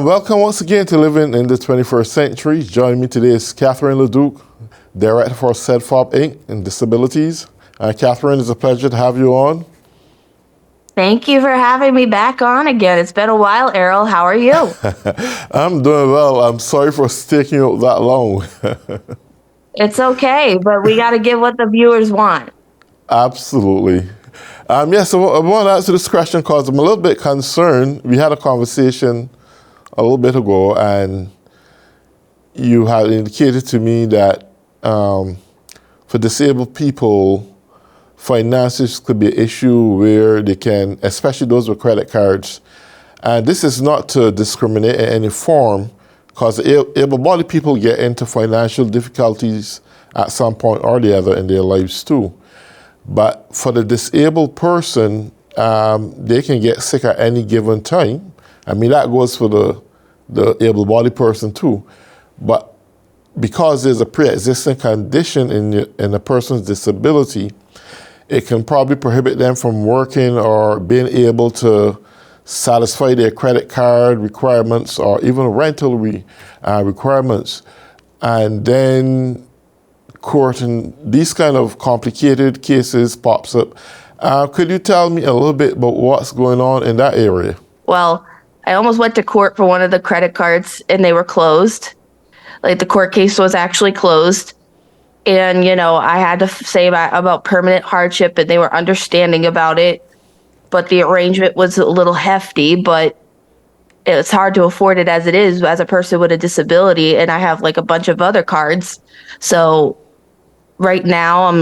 Welcome once again to Living in the 21st Century. Joining me today is Cathryn Laduke, Director for SEDFOB Inc. and Disabilities. Cathryn, it's a pleasure to have you on. Thank you for having me back on again. It's been a while, Errol. How are you? I'm doing well. I'm sorry for sticking out that long. It's okay, but we got to get what the viewers want. Absolutely. So I want to answer this question because I'm a little bit concerned. We had a conversation a little bit ago, and you had indicated to me that for disabled people, finances could be an issue where they can, especially those with credit cards. And this is not to discriminate in any form, because able-bodied people get into financial difficulties at some point or the other in their lives too. But for the disabled person, they can get sick at any given time. I mean, that goes for the able-bodied person too. But because there's a pre-existing condition in a person's disability, it can probably prohibit them from working or being able to satisfy their credit card requirements or even rental requirements. And then court and these kind of complicated cases pops up. Could you tell me a little bit about what's going on in that area? Well, I almost went to court for one of the credit cards and they were closed. Like the court case was actually closed. And, I had to say about permanent hardship, and they were understanding about it. But the arrangement was a little hefty, but it's hard to afford it as it is as a person with a disability. And I have like a bunch of other cards. So right now I'm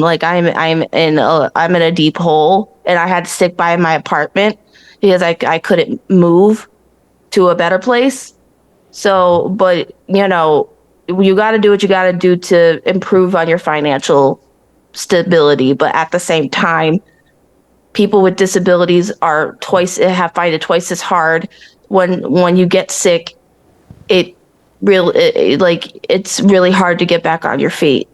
in a deep hole, and I had to stick by my apartment because I couldn't move to a better place. So, but you got to do what you got to do to improve on your financial stability. But at the same time, people with disabilities find it twice as hard. When you get sick, it's really hard to get back on your feet.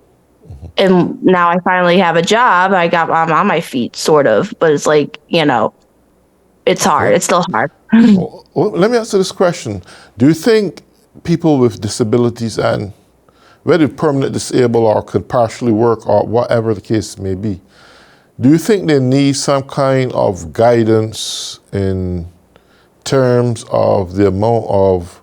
And now I finally have a job. I'm on my feet, sort of, but it's it's hard. It's still hard. Well, let me answer this question. Do you think people with disabilities, and whether permanent disabled or could partially work or whatever the case may be, do you think they need some kind of guidance in terms of the amount of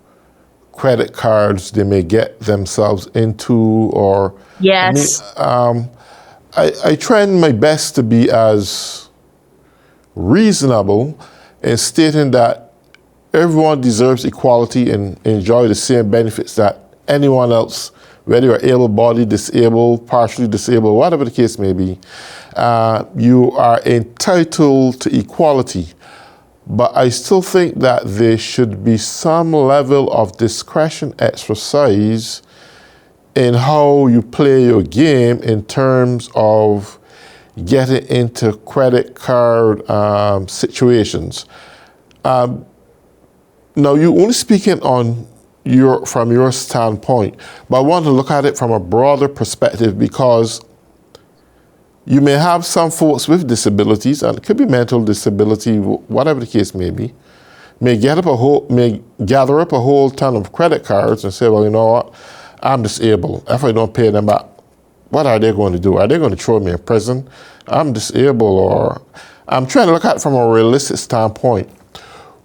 credit cards they may get themselves into? Or Yes. I try my best to be as reasonable in stating that everyone deserves equality and enjoy the same benefits that anyone else, whether you're able-bodied, disabled, partially disabled, whatever the case may be. You are entitled to equality. But I still think that there should be some level of discretion exercise in how you play your game in terms of getting into credit card situations. Now, you're only speaking from your standpoint, but I want to look at it from a broader perspective, because you may have some folks with disabilities, and it could be mental disability, whatever the case may be, may gather up a whole ton of credit cards and say, well, you know what, I'm disabled. If I don't pay them back, what are they going to do? Are they going to throw me in prison? I'm disabled. Or I'm trying to look at it from a realistic standpoint.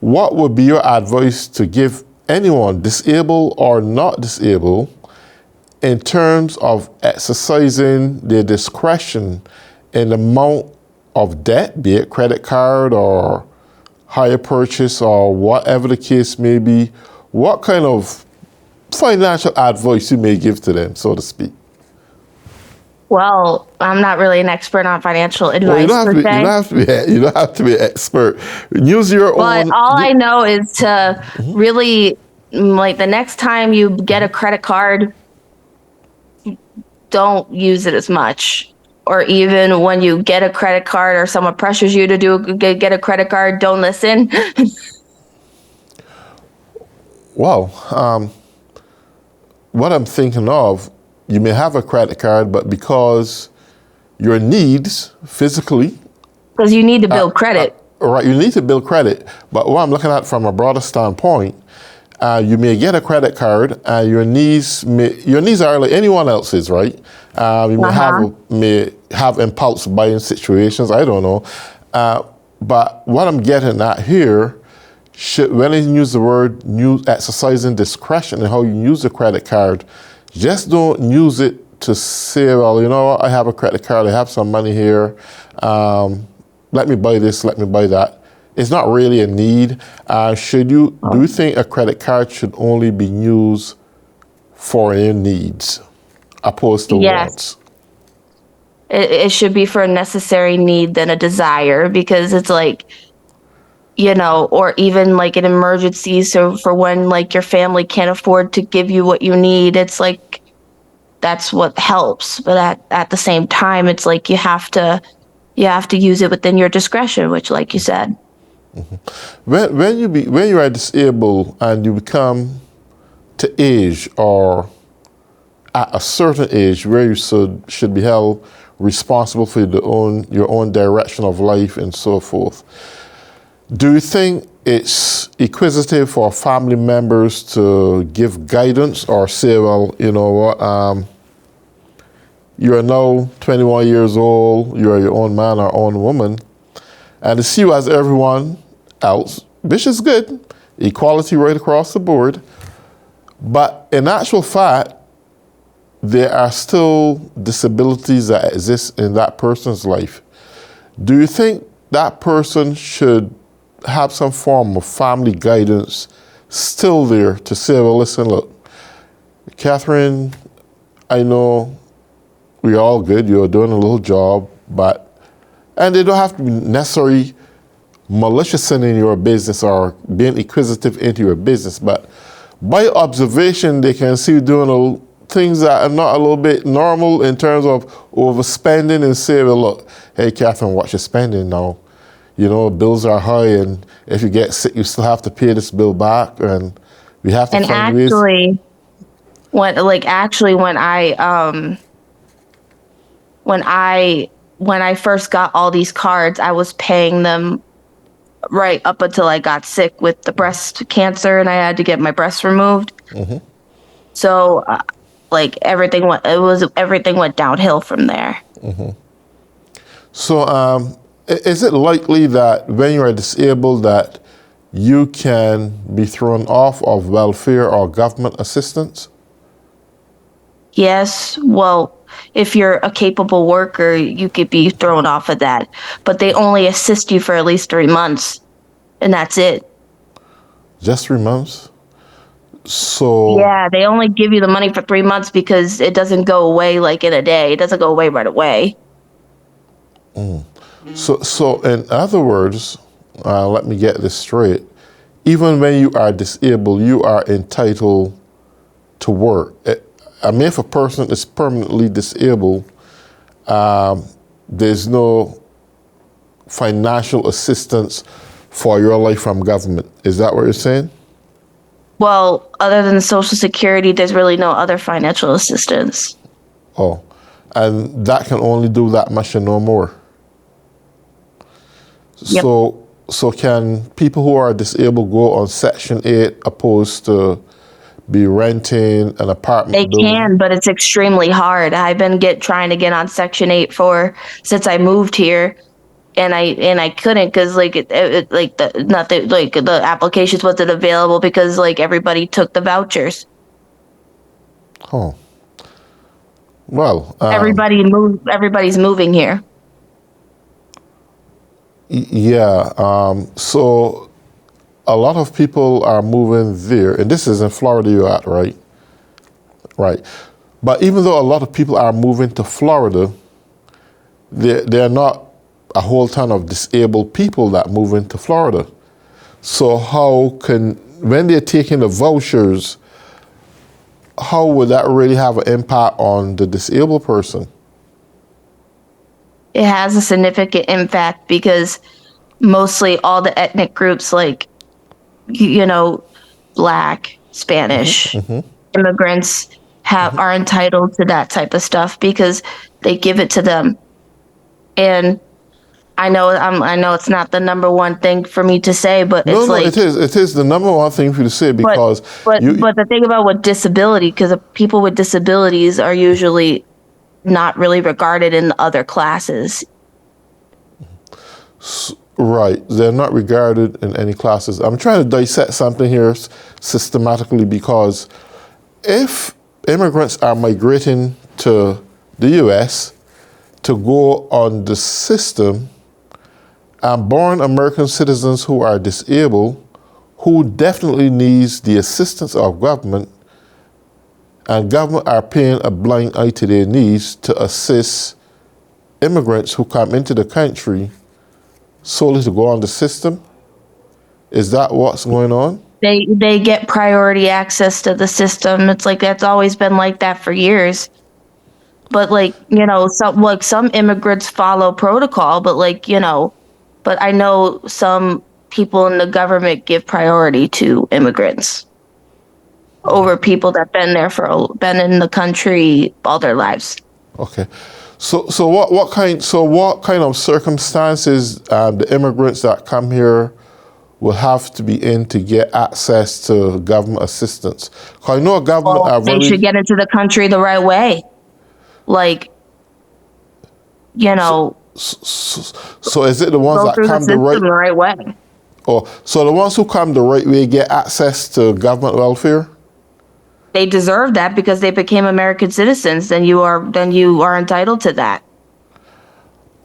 What would be your advice to give anyone, disabled or not disabled, in terms of exercising their discretion in the amount of debt, be it credit card or hire purchase or whatever the case may be? What kind of financial advice you may give to them, so to speak? Well, I'm not really an expert on financial advice. Well, you don't have to be an expert. Use your own. But all I know is to really, the next time you get a credit card, don't use it as much. Or even when you get a credit card or someone pressures you to get a credit card, don't listen. Well, what I'm thinking of, you may have a credit card, but because your needs physically... Because you need to build credit. Right, you need to build credit. But what I'm looking at from a broader standpoint, You may get a credit card, and your needs are like anyone else's, right? You may have impulse buying situations. I don't know, but what I'm getting at here, when I use the word exercising discretion in how you use the credit card, just don't use it to say, well, you know what, I have a credit card, I have some money here, let me buy this, let me buy that. It's not really a need. Do you think a credit card should only be used for your needs, opposed to wants? It should be for a necessary need than a desire, because it's like, or even like an emergency. So for when like your family can't afford to give you what you need, it's like, that's what helps. But at the same time, it's like you have to use it within your discretion, which, like you said. When you are disabled and you become to age, or at a certain age where you should be held responsible for your own direction of life and so forth, do you think it's inquisitive for family members to give guidance or say, well, you know what, you're now 21 years old, you're your own man or own woman, and to see you as everyone else, which is good, equality right across the board, but in actual fact, there are still disabilities that exist in that person's life. Do you think that person should have some form of family guidance still there to say, well, listen, look, Cathryn, I know we're all good, you're doing a little job, and they don't have to be necessarily malicious in your business or being inquisitive into your business, but by observation, they can see you doing things that are not a little bit normal in terms of overspending, and say, well, look, hey, Cathryn, what you're spending now? Bills are high, and if you get sick, you still have to pay this bill back, and we have to find ways. When I first got all these cards, I was paying them right up until I got sick with the breast cancer, and I had to get my breast removed. Mm-hmm. So, everything went downhill from there. Mm-hmm. So, is it likely that when you are disabled that you can be thrown off of welfare or government assistance? Yes. Well, if you're a capable worker, you could be thrown off of that. But they only assist you for at least 3 months, and that's it. Just 3 months? So yeah, they only give you the money for 3 months because it doesn't go away like in a day. It doesn't go away right away. So in other words, let me get this straight. Even when you are disabled, you are entitled to work. If a person is permanently disabled, there's no financial assistance for your life from government. Is that what you're saying? Well, other than Social Security, there's really no other financial assistance. Oh, and that can only do that much and no more. Yep. So can people who are disabled go on Section 8 opposed to be renting an apartment They building? can, but it's extremely hard. I've been trying to get on Section 8 since I moved here, and I couldn't because the applications wasn't available because everybody took the vouchers. Oh. Well, everybody's moving here. Yeah. So a lot of people are moving there, and this is in Florida you're at, right? Right. But even though a lot of people are moving to Florida, there are not a whole ton of disabled people that move into Florida. So when they're taking the vouchers, how would that really have an impact on the disabled person? It has a significant impact because mostly all the ethnic groups Black, Spanish, immigrants are entitled to that type of stuff because they give it to them. And I know it's not the number one thing for me to say, but No, it's no, like, it is. It is the number one thing for you to say because but the thing about with disability, because people with disabilities are usually not really regarded in the other classes. right, they're not regarded in any classes. I'm trying to dissect something here systematically because if immigrants are migrating to the U.S. to go on the system, and born American citizens who are disabled, who definitely needs the assistance of government, and government are paying a blind eye to their needs to assist immigrants who come into the country solely to go on the system. Is that what's going on? They get priority access to the system. It's like that's always been like that for years. But like, some immigrants follow protocol, but but I know some people in the government give priority to immigrants over people that been in the country all their lives. Okay. So what kind of circumstances the immigrants that come here will have to be in to get access to government assistance? Because I know government Well, are they should get into the country the right way. Like, so is it the ones go that through the come the system right? the right way. Or so the ones who come the right way get access to government welfare? They deserve that because they became American citizens. Then you are entitled to that.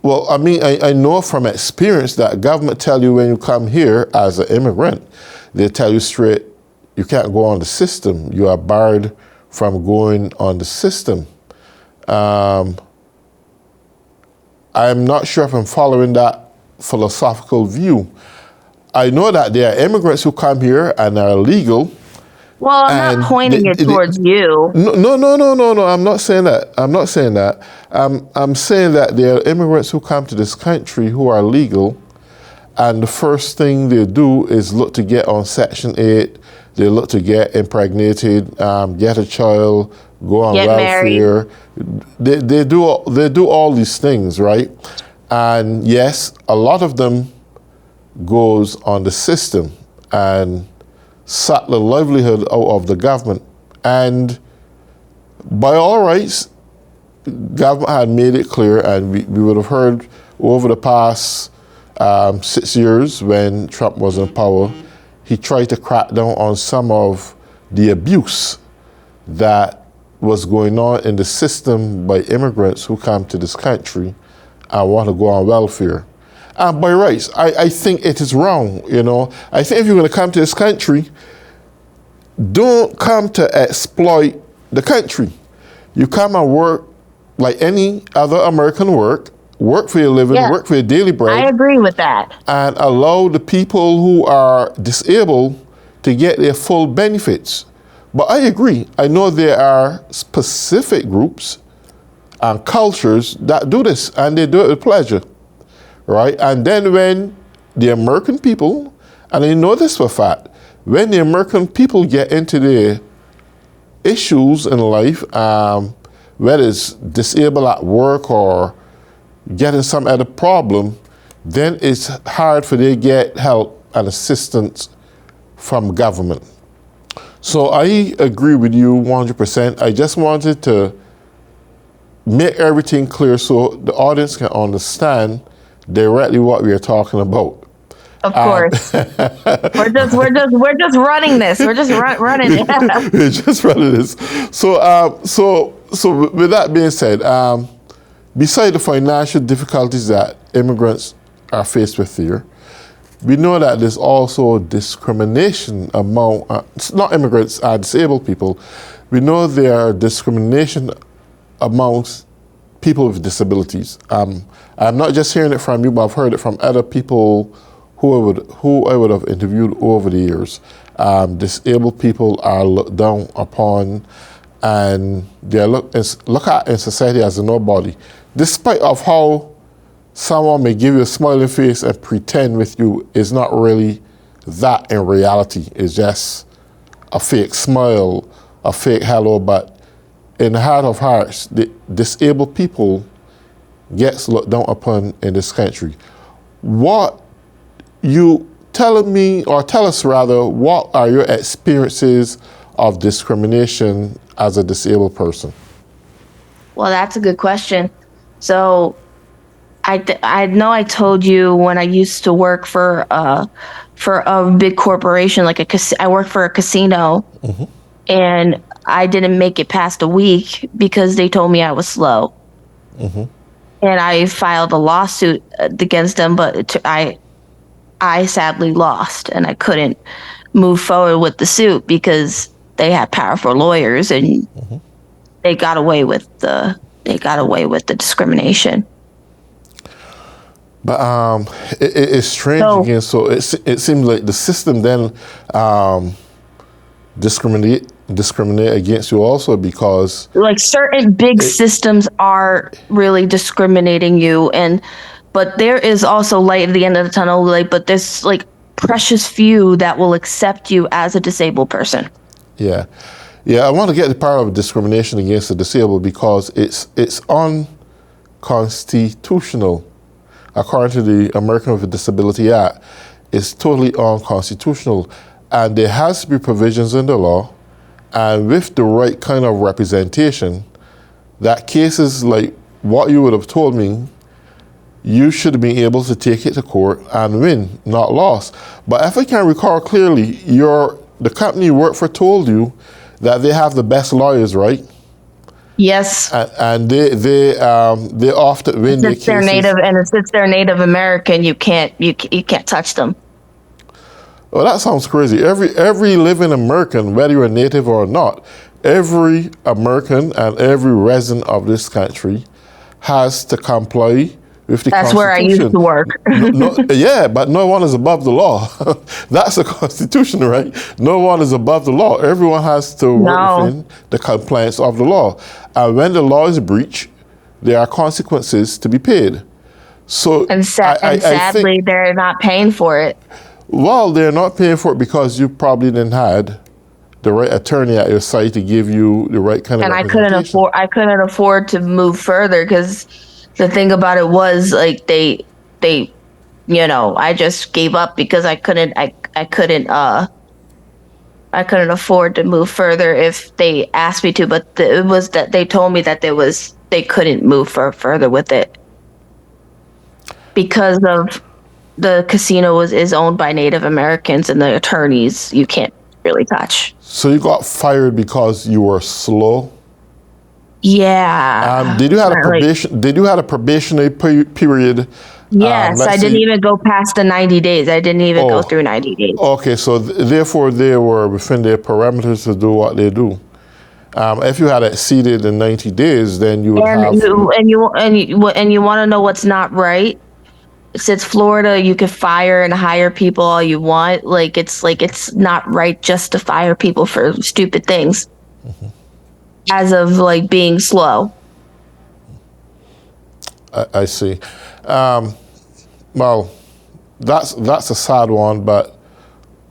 Well, I mean, I know from experience that government tell you when you come here as an immigrant, they tell you straight, you can't go on the system. You are barred from going on the system. I'm not sure if I'm following that philosophical view. I know that there are immigrants who come here and are legal. Well, I'm not pointing it towards you. No. I'm not saying that. I'm saying that there are immigrants who come to this country who are legal, and the first thing they do is look to get on Section 8. They look to get impregnated, get a child, go on Get welfare. They do all these things, right? And yes, a lot of them goes on the system and suck the livelihood out of the government. And by all rights, government had made it clear, and we would have heard over the past 6 years when Trump was in power, he tried to crack down on some of the abuse that was going on in the system by immigrants who come to this country and want to go on welfare. And by rights, I think it is wrong, I think if you're going to come to this country, don't come to exploit the country. You come and work like any other American work for your living, work for your daily bread. I agree with that. And allow the people who are disabled to get their full benefits. But I agree. I know there are specific groups and cultures that do this, and they do it with pleasure, right? And then when the American people, and I know this for a fact, when the American people get into their issues in life, whether it's disabled at work or getting some other problem, then it's hard for them to get help and assistance from government. So I agree with you 100%. I just wanted to make everything clear so the audience can understand directly what we are talking about. Of course. We're just running this. We're just running it. We're just running this. So with that being said, beside the financial difficulties that immigrants are faced with here, we know that there's also discrimination among, not immigrants, disabled people. We know there are discrimination amongst people with disabilities. I'm not just hearing it from you, but I've heard it from other people who I would have interviewed over the years. Disabled people are looked down upon, and they're looked at in society as a nobody, despite of how someone may give you a smiling face and pretend with you is not really that in reality. It's just a fake smile, a fake hello, but in the heart of hearts, the disabled people gets looked down upon in this country. what you telling me, or tell us rather, what are your experiences of discrimination as a disabled person? Well, that's a good question. So I know I told you when I used to work for a big corporation, like I worked for a casino, and I didn't make it past a week because they told me I was slow. And I filed a lawsuit against them, but I sadly lost, and I couldn't move forward with the suit because they had powerful lawyers, and they got away with the discrimination. But it's strange So, again. So it seems like the system then discriminate against you also, because like, certain big systems are really discriminating you, but there is also light at the end of the tunnel. Like, but there's like precious few that will accept you as a disabled person. yeah, I want to get the part of discrimination against the disabled because it's unconstitutional. According to the American with Disability Act, it's totally unconstitutional. And there has to be provisions in the law, and with the right kind of representation, that cases like what you would have told me, you should be able to take it to court and win, not lost. But if I can recall clearly, the company you work for told you that they have the best lawyers, right? Yes. And they often win their cases. Since they're Native American, you can't touch them. Well, that sounds crazy. Every living American, whether you're native or not, every American and every resident of this country has to comply with the Constitution. That's where I used to work. Yeah, but no one is above the law. That's the Constitution, right? No one is above the law. Everyone has to work within the compliance of the law. And when the law is breached, there are consequences to be paid. So, sadly, they're not paying for it. Well, they're not paying for it because you probably didn't had the right attorney at your site to give you the right kind of representation. I couldn't afford to move further because the thing about it was, like, they I just gave up because I couldn't afford to move further if they asked me to, but it was that they told me that they couldn't move further with it because of the casino is owned by Native Americans, and the attorneys you can't really touch. So you got fired because you were slow? Yeah. Did you have a probation? Did you have a probationary period? Yes, I didn't even go past the 90 days. I didn't even go through 90 days. Okay, so therefore they were within their parameters to do what they do. If you had exceeded the 90 days, then you would have. And you want to know what's not right? Since Florida, you can fire and hire people all you want. It's not right just to fire people for stupid things. As of being slow. I see. Well, that's a sad one, but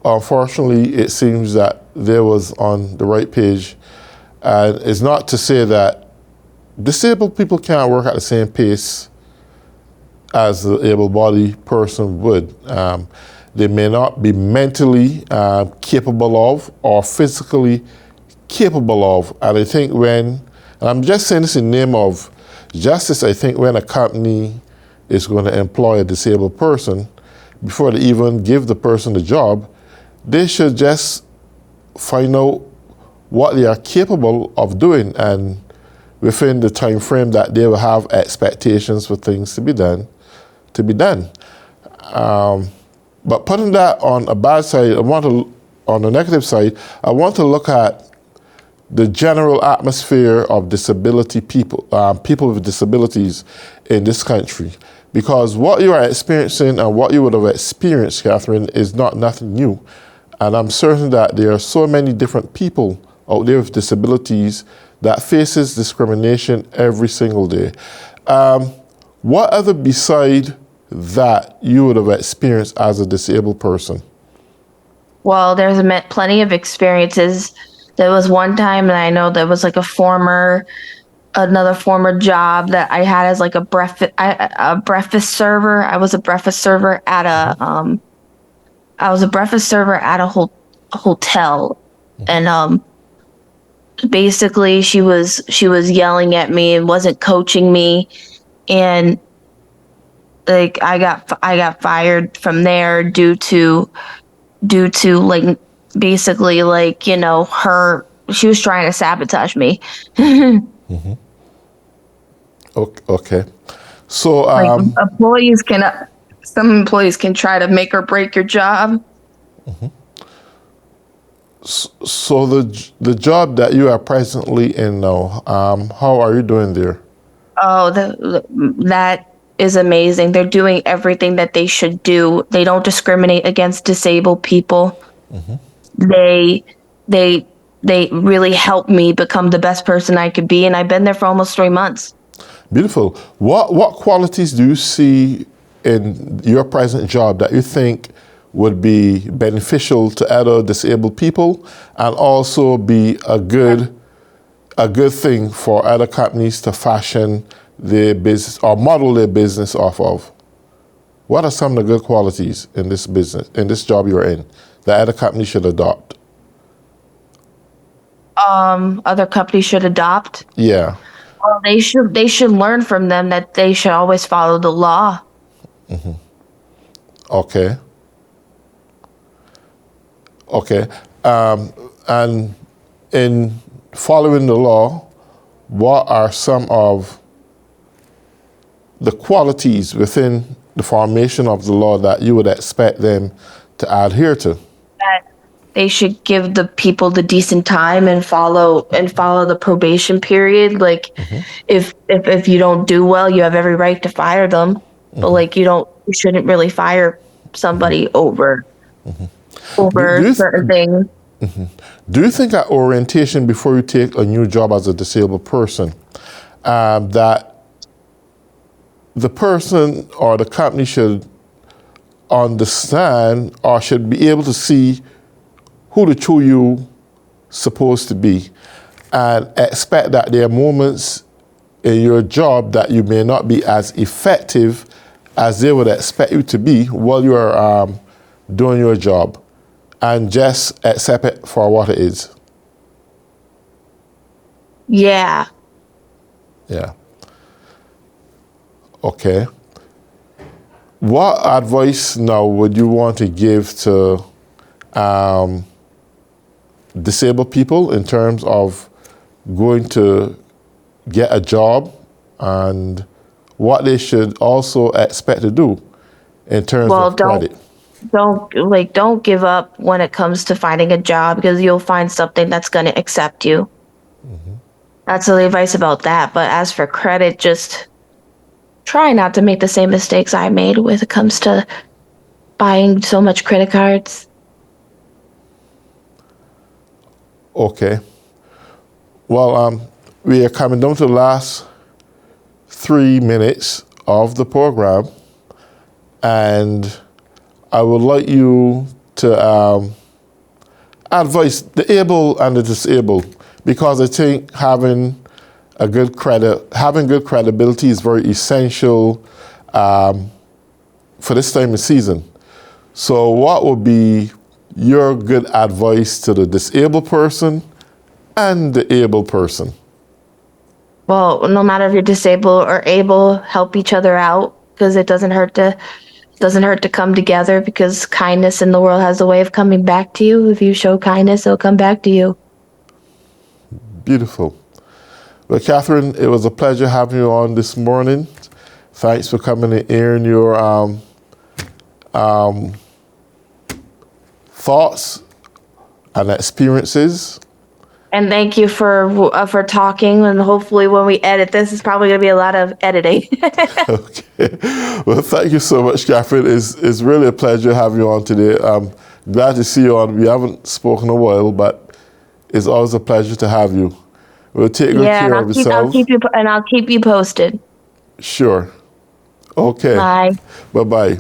unfortunately, it seems that there was on the right page. And it's not to say that disabled people can't work at the same pace as the able-bodied person would. They may not be mentally capable of or physically capable of. And I think and I'm just saying this in the name of justice, I think when a company is going to employ a disabled person, before they even give the person the job, they should just find out what they are capable of doing, and within the time frame that they will have expectations for things to be done. But putting that on a bad side, on the negative side, I want to look at the general atmosphere of disability people with disabilities in this country. Because what you are experiencing and what you would have experienced, Cathryn, is nothing new. And I'm certain that there are so many different people out there with disabilities that faces discrimination every single day. What other beside that you would have experienced as a disabled person? Well, there's plenty of experiences. There was one time, and I know there was a former another former job that I had as like a breakfast server. I was a breakfast server at a hotel, and basically she was yelling at me and wasn't coaching me, and like I got fired from there due to like basically like her she was trying to sabotage me. Okay. So, Like employees can some employees can try to make or break your job. so the job that you are presently in now, how are you doing there? Oh, that is amazing. They're doing everything that they should do. They don't discriminate against disabled people. They they they really helped me become the best person I could be, and I've been there for almost 3 months. Beautiful. What qualities do you see in your present job that you think would be beneficial to other disabled people, and also be a good thing for other companies to fashion their business or model their business off of? What are some of the good qualities in this business, in this job you're in, that other companies should adopt? Other companies should adopt. Yeah. Well, they should learn from them that they should always follow the law. Okay. Okay. And in following the law, what are some of the qualities within the formation of the law that you would expect them to adhere to? That they should give the people the decent time and follow the probation period. Like if you don't do well, you have every right to fire them. But like you shouldn't really fire somebody over Do, do, you, certain things. do you think at orientation, before you take a new job as a disabled person, that the person or the company should understand or should be able to see who the true you supposed to be, and expect that there are moments in your job that you may not be as effective as they would expect you to be while you're doing your job, and just accept it for what it is? Yeah. Yeah. Okay. What advice now would you want to give to disabled people in terms of going to get a job, and what they should also expect to do in terms Well, of credit? don't give up when it comes to finding a job, because you'll find something that's going to accept you. That's the advice about that. But as for credit, just try not to make the same mistakes I made when it comes to buying so much credit cards. Okay. Well, we are coming down to the last 3 minutes of the program, and I would like you to advise the able and the disabled, because I think having good credibility is very essential for this time of season. So what would be your good advice to the disabled person and the able person? Well, no matter if you're disabled or able, help each other out, because it doesn't hurt to come together, because kindness in the world has a way of coming back to you. If you show kindness, it'll come back to you. Beautiful. Well, Cathryn, it was a pleasure having you on this morning. Thanks for coming and airing your thoughts and experiences. And thank you for talking. And hopefully, when we edit this, it's probably going to be a lot of editing. Okay. Well, thank you so much, Cathryn. It's really a pleasure having you on today. I'm glad to see you on. We haven't spoken a while, but it's always a pleasure to have you. We'll take good care of yourself. I'll keep you posted. Sure. Okay. Bye. Bye-bye.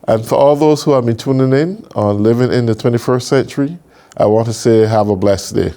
And for all those who have been tuning in on Living in the 21st Century, I want to say have a blessed day.